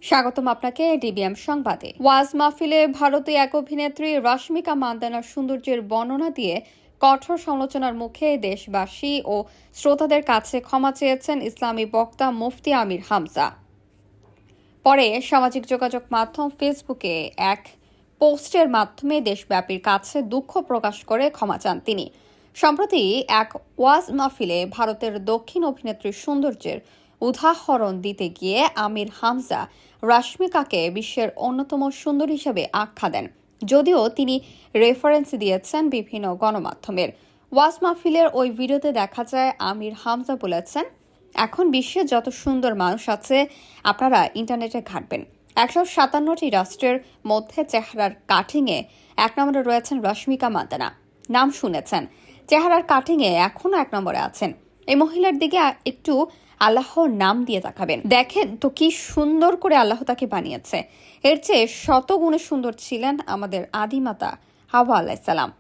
স্বাগতম আপনাকে ডিবিএম সংবাদে। ওয়াজ মাহফিলে ভারতীয় এক অভিনেত্রী রশ্মিকা মান্দানার সৌন্দর্যের বর্ণনা দিয়ে কঠোর সমালোচনার মুখে দেশবাসী ও শ্রোতাদের কাছে ক্ষমা চেয়েছেন ইসলামী বক্তা মুফতি আমির হামজা। পরে সামাজিক যোগাযোগ মাধ্যম ফেসবুকে এক পোস্টের মাধ্যমে দেশব্যাপীর কাছে দুঃখ প্রকাশ করে ক্ষমা চান তিনি। সম্প্রতি এক ওয়াজ মাহফিলে ভারতের দক্ষিণ অভিনেত্রীর সৌন্দর্যের উদাহরণ দিতে গিয়ে আমির হামজা রশ্মিকাকে বিশ্বের অন্যতম সুন্দর হিসেবে আখ্যা দেন, যদিও তিনি রেফারেন্স দিয়েছেন বিভিন্ন গণমাধ্যমের। ওয়াজ মাহফিলের ওই ভিডিওতে দেখা যায় আমির হামজা বলেছেন, এখন বিশ্বে যত সুন্দর মানুষ আছে আপনারা ইন্টারনেটে ঘাঁটবেন। 157টি রাষ্ট্রের মধ্যে চেহারার কাটিংয়ে এক নম্বরে রয়েছেন রশ্মিকা মান্দানা। নাম শুনেছেন, চেহারার কাটিংয়ে এখনো এক নম্বরে আছেন। এই মহিলার দিকে একটু আল্লাহর নাম দিয়ে তাকাবেন, দেখেন তো কি সুন্দর করে আল্লাহ তাকে বানিয়েছে। এর চেয়ে শত গুণে সুন্দর ছিলেন আমাদের আদিমাতা হাওয়া আলাইহিস সালাম।